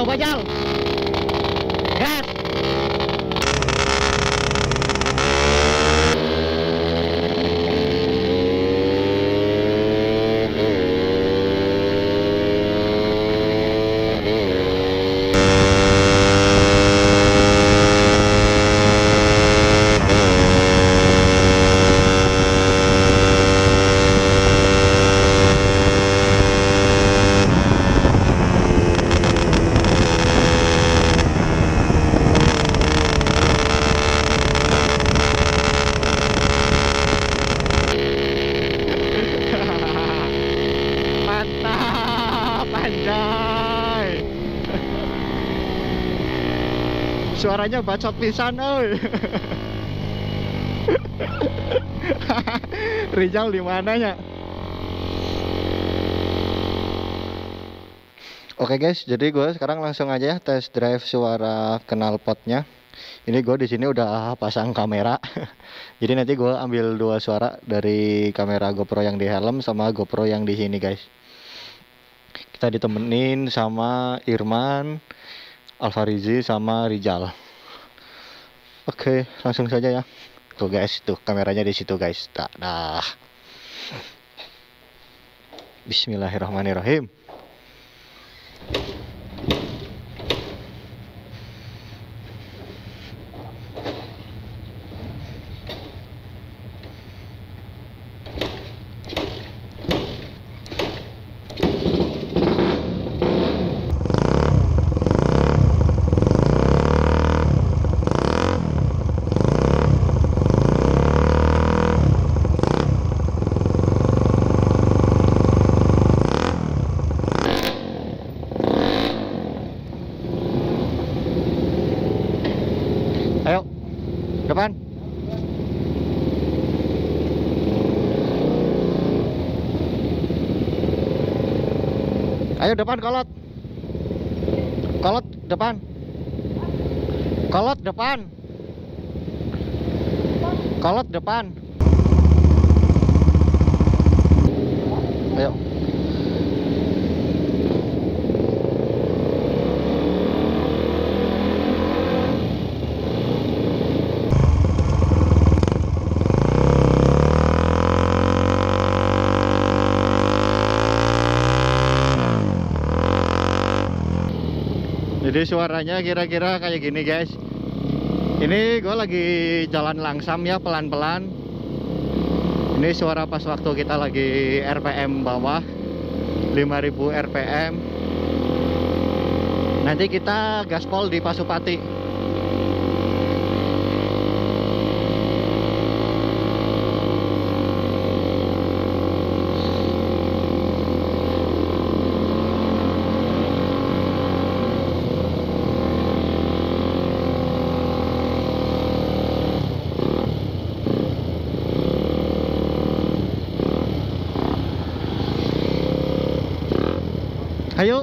Coba Jal. Gas. Suaranya bacot pisan, oi. Rijal di mananya? Oke guys, jadi gue sekarang langsung aja ya test drive suara knalpotnya. Ini gue di sini udah pasang kamera. Jadi nanti gue ambil dua suara dari kamera GoPro yang di helm sama GoPro yang di sini guys. Kita ditemenin sama Irman, Alfarizi sama Rijal. Oke, langsung saja ya. Tuh guys, tuh kameranya di situ guys. Dah. Bismillahirrahmanirrahim. Ayo, depan. Ayo depan, kolot. Kolot depan. Kolot depan. Kolot depan. Ayo. Jadi suaranya kira-kira kayak gini guys. Ini gue lagi jalan langsam ya, pelan-pelan. Ini suara pas waktu kita lagi RPM bawah 5000 RPM. Nanti kita gaspol di Pasupati. Ayo.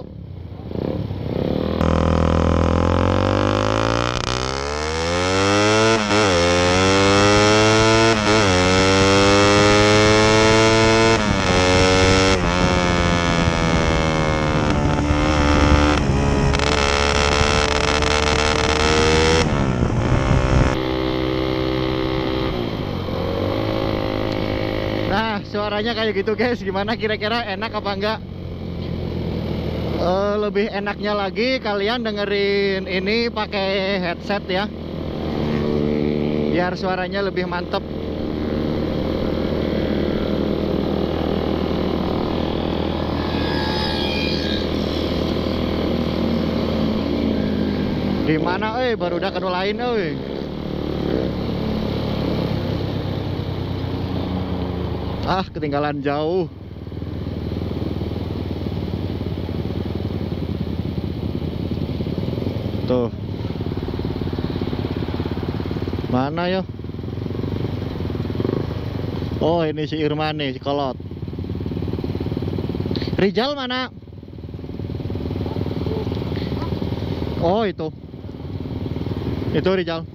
Nah, suaranya kayak gitu guys. Gimana kira-kira, enak apa enggak? Lebih enaknya lagi kalian dengerin ini pakai headset ya, biar suaranya lebih mantep. Di mana baru udah kenulain ketinggalan jauh. Tuh. Mana ya? Oh, ini si Irman nih, si kolot. Rijal mana? Oh, itu. Itu Rijal.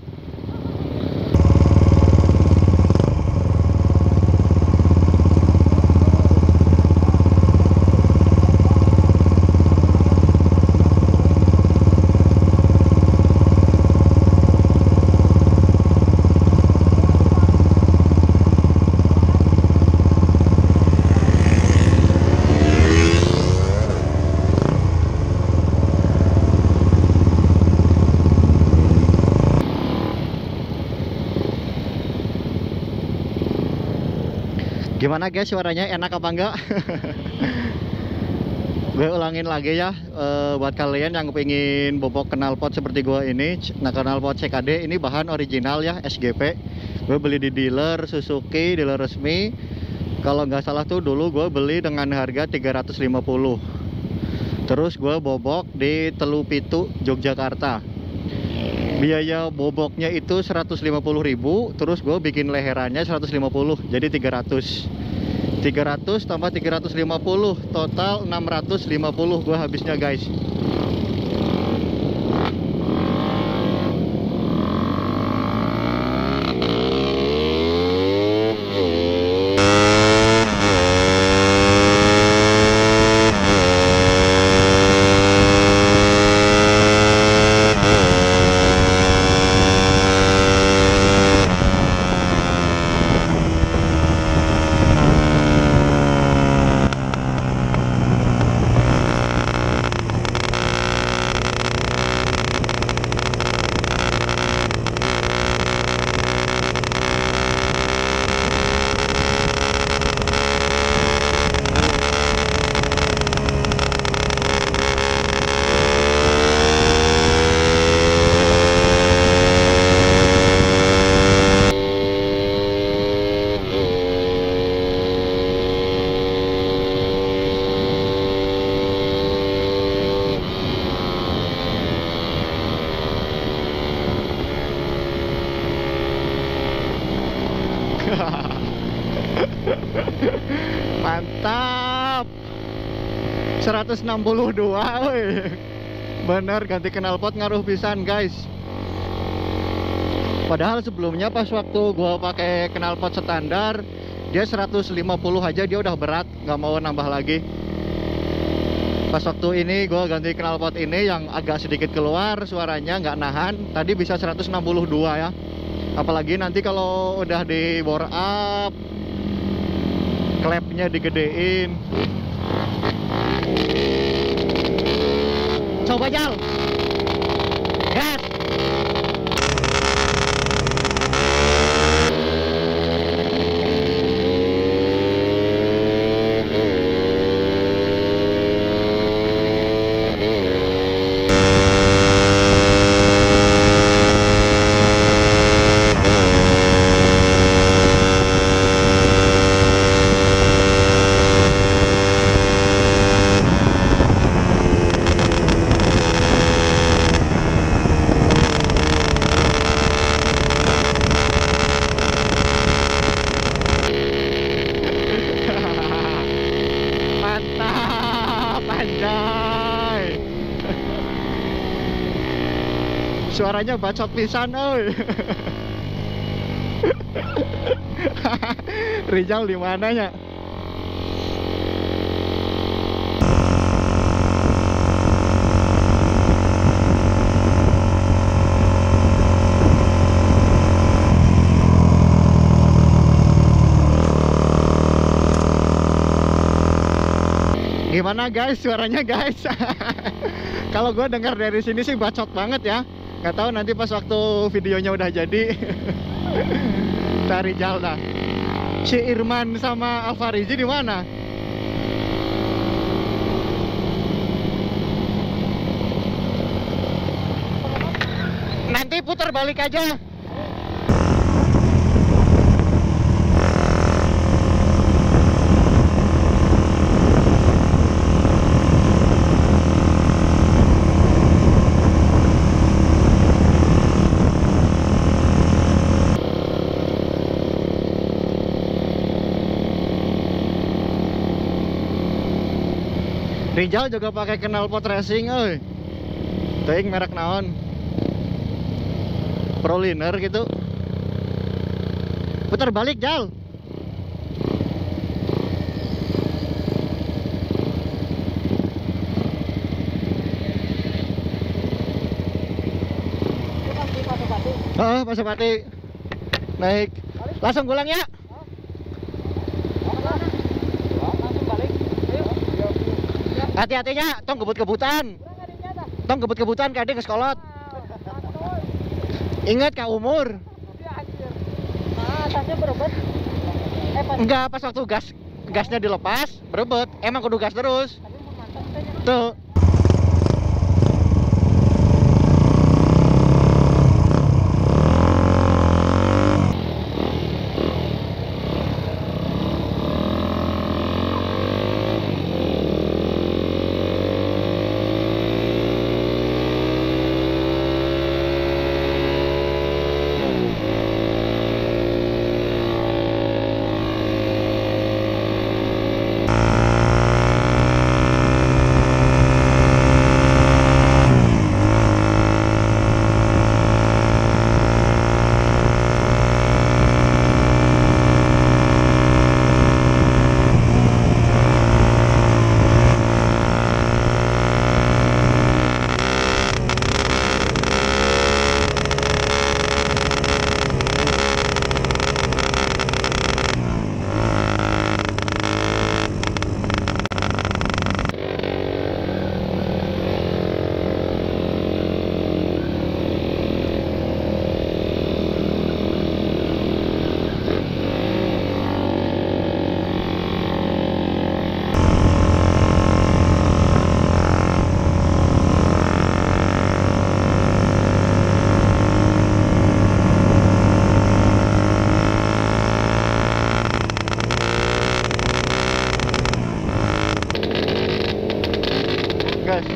Gimana guys, suaranya enak apa enggak? Gue ulangin lagi ya, buat kalian yang pengen bobok knalpot seperti gue ini. Nah, knalpot CKD ini bahan original ya, SGP. Gue beli di dealer Suzuki, dealer resmi. Kalau nggak salah tuh dulu gue beli dengan harga 350. Terus gue bobok di Telupitu, Yogyakarta. Biaya boboknya itu 150.000, terus gue bikin leherannya 150, jadi 300 tambah 350, total 650 gue habisnya guys. Mantap, 162 woy. Bener, ganti knalpot ngaruh pisan guys. Padahal sebelumnya pas waktu gua pakai knalpot standar, dia 150 aja dia udah berat, nggak mau nambah lagi. Pas waktu ini gua ganti knalpot ini yang agak sedikit keluar suaranya, nggak nahan, tadi bisa 162 ya. Apalagi nanti kalau udah di bore up, klepnya digedein. Coba Jal, gas. Suaranya bacot pisan oi. Rijal di mananya? Gimana guys suaranya guys? Kalau gue dengar dari sini sih bacot banget ya. Nggak tahu nanti pas waktu videonya udah jadi. Cari Jalda. Si Irman sama Alfarizi di mana? Nanti putar balik aja. Rijal juga pakai knalpot racing, oi. Teuing merek naon? Proliner gitu. Putar balik, Jal. Oh, Pasopati. Naik. Langsung pulang ya. Hati-hatinya, tong kebut-kebutan. Tong kebut-kebutan kadang ke sekolot. Ingat ka umur. Tasnya berobat. Enggak, pas waktu gasnya dilepas, berebut. Emang kudu gas terus. Tuh. Gas.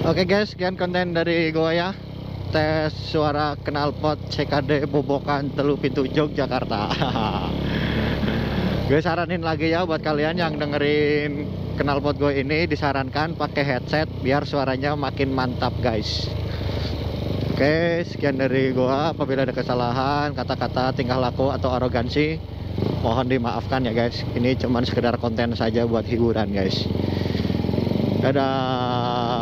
Oke guys, sekian konten dari gua ya. Tes suara knalpot CKD Bobokan Telu Pintu Yogyakarta. Gue saranin lagi ya buat kalian yang dengerin knalpot gue ini, disarankan pakai headset biar suaranya makin mantap guys. Oke, sekian dari gua. Apabila ada kesalahan, kata-kata, tingkah laku atau arogansi, mohon dimaafkan ya guys. Ini cuman sekedar konten saja buat hiburan guys. Dadah.